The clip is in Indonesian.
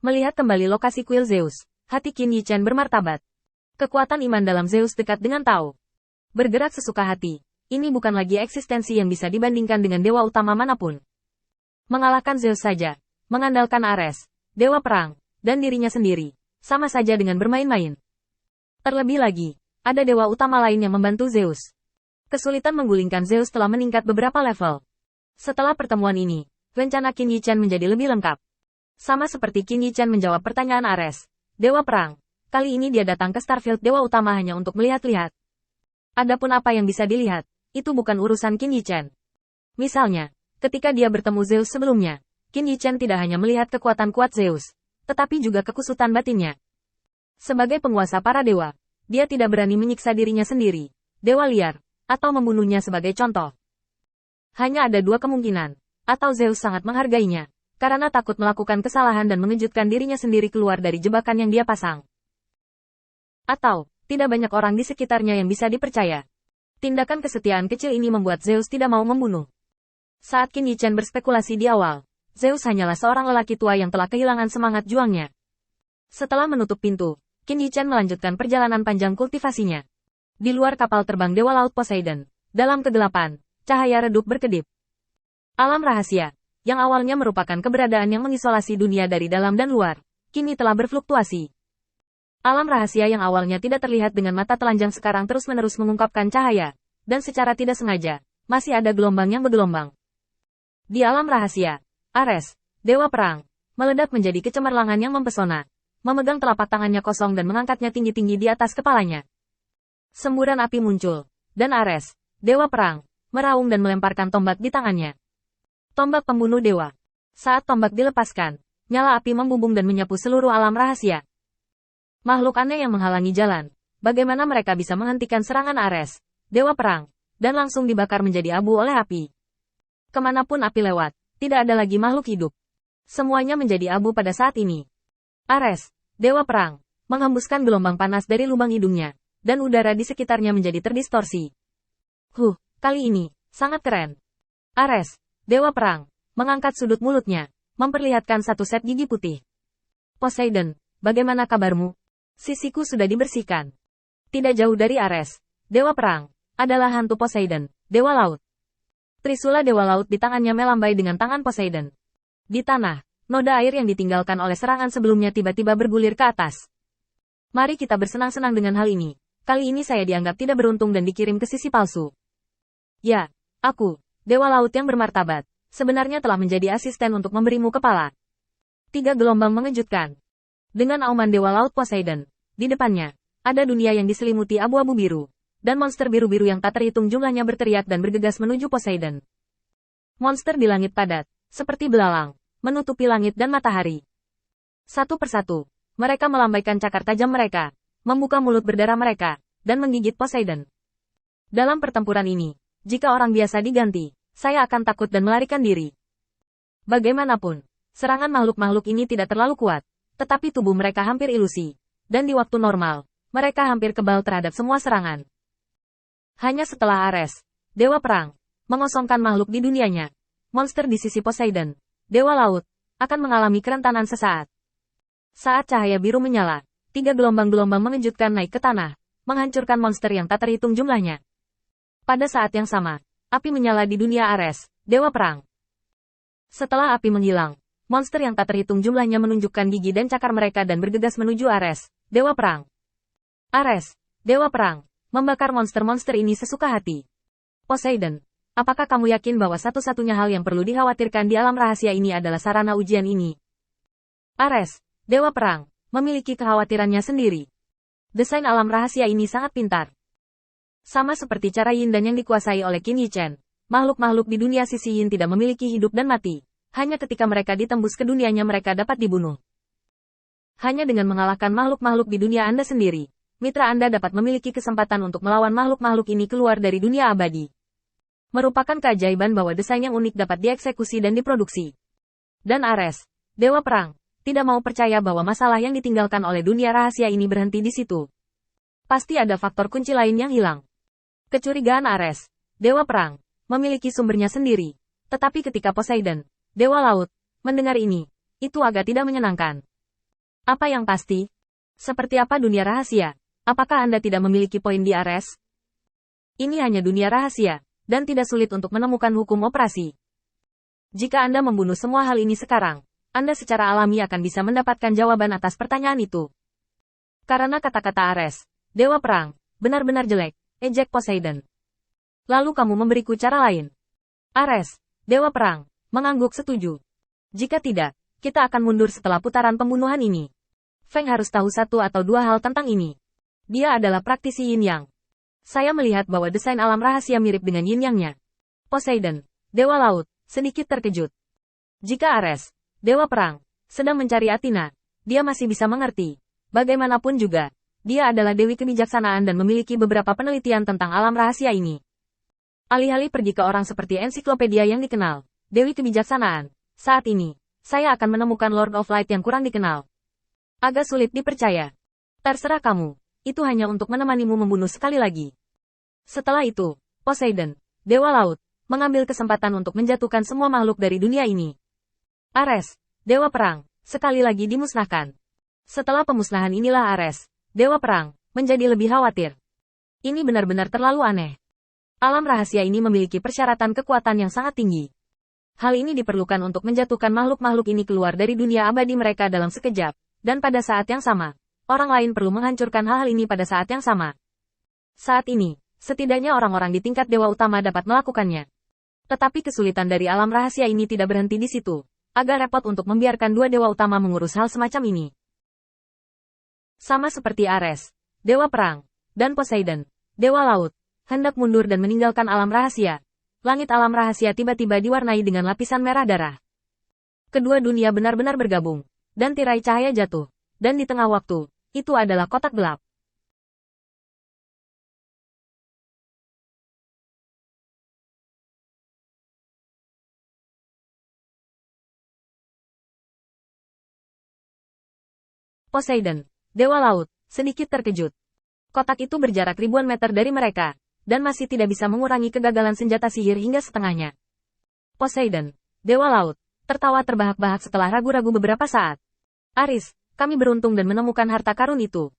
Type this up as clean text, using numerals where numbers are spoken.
Melihat kembali lokasi kuil Zeus, hati Qin Yichen bermartabat. Kekuatan iman dalam Zeus dekat dengan Tao. Bergerak sesuka hati. Ini bukan lagi eksistensi yang bisa dibandingkan dengan dewa utama manapun. Mengalahkan Zeus saja, mengandalkan Ares, dewa perang, dan dirinya sendiri, sama saja dengan bermain-main. Terlebih lagi, ada dewa utama lain yang membantu Zeus. Kesulitan menggulingkan Zeus telah meningkat beberapa level. Setelah pertemuan ini, rencana Qin Yichen menjadi lebih lengkap. Sama seperti Qin Yichen menjawab pertanyaan Ares, dewa perang. Kali ini dia datang ke Starfield dewa utama hanya untuk melihat-lihat. Adapun apa yang bisa dilihat, itu bukan urusan Qin Yichen. Misalnya, ketika dia bertemu Zeus sebelumnya, Qin Yichen tidak hanya melihat kekuatan kuat Zeus, tetapi juga kekusutan batinnya. Sebagai penguasa para dewa, dia tidak berani menyiksa dirinya sendiri, dewa liar, atau membunuhnya sebagai contoh. Hanya ada dua kemungkinan, atau Zeus sangat menghargainya, karena takut melakukan kesalahan dan mengejutkan dirinya sendiri keluar dari jebakan yang dia pasang. Atau, tidak banyak orang di sekitarnya yang bisa dipercaya. Tindakan kesetiaan kecil ini membuat Zeus tidak mau membunuh. Saat Qin Yichen berspekulasi di awal, Zeus hanyalah seorang lelaki tua yang telah kehilangan semangat juangnya. Setelah menutup pintu, Qin Yichen melanjutkan perjalanan panjang kultivasinya. Di luar kapal terbang Dewa Laut Poseidon, dalam kegelapan, cahaya redup berkedip. Alam rahasia, yang awalnya merupakan keberadaan yang mengisolasi dunia dari dalam dan luar, kini telah berfluktuasi. Alam rahasia yang awalnya tidak terlihat dengan mata telanjang sekarang terus-menerus mengungkapkan cahaya, dan secara tidak sengaja, masih ada gelombang yang bergelombang. Di alam rahasia, Ares, dewa perang, meledak menjadi kecemerlangan yang mempesona, memegang telapak tangannya kosong dan mengangkatnya tinggi-tinggi di atas kepalanya. Semburan api muncul, dan Ares, dewa perang, meraung dan melemparkan tombak di tangannya. Tombak pembunuh dewa. Saat tombak dilepaskan, nyala api membumbung dan menyapu seluruh alam rahasia. Makhluk aneh yang menghalangi jalan. Bagaimana mereka bisa menghentikan serangan Ares, dewa perang, dan langsung dibakar menjadi abu oleh api. Kemanapun api lewat, tidak ada lagi makhluk hidup. Semuanya menjadi abu pada saat ini. Ares, dewa perang, menghembuskan gelombang panas dari lubang hidungnya, dan udara di sekitarnya menjadi terdistorsi. Kali ini, sangat keren. Ares, dewa perang, mengangkat sudut mulutnya, memperlihatkan satu set gigi putih. Poseidon, bagaimana kabarmu? Sisiku sudah dibersihkan. Tidak jauh dari Ares, dewa perang, adalah hantu Poseidon, dewa laut. Trisula dewa laut di tangannya melambai dengan tangan Poseidon. Di tanah, noda air yang ditinggalkan oleh serangan sebelumnya tiba-tiba bergulir ke atas. Mari kita bersenang-senang dengan hal ini. Kali ini saya dianggap tidak beruntung dan dikirim ke sisi palsu. Ya, aku, dewa laut yang bermartabat, sebenarnya telah menjadi asisten untuk memberimu kepala. 3 gelombang mengejutkan. Dengan auman dewa laut Poseidon, di depannya, ada dunia yang diselimuti abu-abu biru, dan monster biru-biru yang tak terhitung jumlahnya berteriak dan bergegas menuju Poseidon. Monster di langit padat, seperti belalang, menutupi langit dan matahari. Satu persatu, mereka melambaikan cakar tajam mereka, membuka mulut berdarah mereka, dan menggigit Poseidon. Dalam pertempuran ini, jika orang biasa diganti, saya akan takut dan melarikan diri. Bagaimanapun, serangan makhluk-makhluk ini tidak terlalu kuat, tetapi tubuh mereka hampir ilusi, dan di waktu normal, mereka hampir kebal terhadap semua serangan. Hanya setelah Ares, dewa perang, mengosongkan makhluk di dunianya, monster di sisi Poseidon, dewa laut, akan mengalami kerentanan sesaat. Saat cahaya biru menyala, 3 gelombang-gelombang mengejutkan naik ke tanah, menghancurkan monster yang tak terhitung jumlahnya. Pada saat yang sama, api menyala di dunia Ares, dewa perang. Setelah api menghilang, monster yang tak terhitung jumlahnya menunjukkan gigi dan cakar mereka dan bergegas menuju Ares, dewa perang. Ares, dewa perang, membakar monster-monster ini sesuka hati. Poseidon, apakah kamu yakin bahwa satu-satunya hal yang perlu dikhawatirkan di alam rahasia ini adalah sarana ujian ini? Ares, dewa perang, memiliki kekhawatirannya sendiri. Desain alam rahasia ini sangat pintar. Sama seperti cara Yin dan yang dikuasai oleh Qin Yichen, makhluk-makhluk di dunia sisi Yin tidak memiliki hidup dan mati. Hanya ketika mereka ditembus ke dunianya mereka dapat dibunuh. Hanya dengan mengalahkan makhluk-makhluk di dunia Anda sendiri, mitra Anda dapat memiliki kesempatan untuk melawan makhluk-makhluk ini keluar dari dunia abadi. Merupakan keajaiban bahwa desain yang unik dapat dieksekusi dan diproduksi. Dan Ares, dewa perang, tidak mau percaya bahwa masalah yang ditinggalkan oleh dunia rahasia ini berhenti di situ. Pasti ada faktor kunci lain yang hilang. Kecurigaan Ares, dewa perang, memiliki sumbernya sendiri. Tetapi ketika Poseidon, dewa laut, mendengar ini, itu agak tidak menyenangkan. Apa yang pasti? Seperti apa dunia rahasia? Apakah Anda tidak memiliki poin di Ares? Ini hanya dunia rahasia, dan tidak sulit untuk menemukan hukum operasi. Jika Anda membunuh semua hal ini sekarang, Anda secara alami akan bisa mendapatkan jawaban atas pertanyaan itu. Karena kata-kata Ares, Dewa Perang, benar-benar jelek, ejek Poseidon. Lalu kamu memberiku cara lain. Ares, Dewa Perang, mengangguk setuju. Jika tidak, kita akan mundur setelah putaran pembunuhan ini. Feng harus tahu satu atau dua hal tentang ini. Dia adalah praktisi Yin Yang. Saya melihat bahwa desain alam rahasia mirip dengan Yin Yang-nya. Poseidon, Dewa Laut, sedikit terkejut. Jika Ares, Dewa Perang, sedang mencari Athena, dia masih bisa mengerti. Bagaimanapun juga, dia adalah Dewi Kebijaksanaan dan memiliki beberapa penelitian tentang alam rahasia ini. Alih-alih pergi ke orang seperti ensiklopedia yang dikenal, Dewi Kebijaksanaan, saat ini, saya akan menemukan Lord of Light yang kurang dikenal. Agak sulit dipercaya. Terserah kamu. Itu hanya untuk menemanimu membunuh sekali lagi. Setelah itu, Poseidon, Dewa Laut, mengambil kesempatan untuk menjatuhkan semua makhluk dari dunia ini. Ares, Dewa Perang, sekali lagi dimusnahkan. Setelah pemusnahan inilah Ares, Dewa Perang, menjadi lebih khawatir. Ini benar-benar terlalu aneh. Alam rahasia ini memiliki persyaratan kekuatan yang sangat tinggi. Hal ini diperlukan untuk menjatuhkan makhluk-makhluk ini keluar dari dunia abadi mereka dalam sekejap, dan pada saat yang sama. Orang lain perlu menghancurkan hal-hal ini pada saat yang sama. Saat ini, setidaknya orang-orang di tingkat dewa utama dapat melakukannya. Tetapi kesulitan dari alam rahasia ini tidak berhenti di situ. Agak repot untuk membiarkan dua dewa utama mengurus hal semacam ini. Sama seperti Ares, Dewa Perang, dan Poseidon, Dewa Laut, hendak mundur dan meninggalkan alam rahasia. Langit alam rahasia tiba-tiba diwarnai dengan lapisan merah darah. Kedua dunia benar-benar bergabung, dan tirai cahaya jatuh. Dan di tengah waktu, itu adalah kotak gelap. Poseidon, Dewa Laut, sedikit terkejut. Kotak itu berjarak ribuan meter dari mereka, dan masih tidak bisa mengurangi kegagalan senjata sihir hingga setengahnya. Poseidon, Dewa Laut, tertawa terbahak-bahak setelah ragu-ragu beberapa saat. Aris, kami beruntung dan menemukan harta karun itu.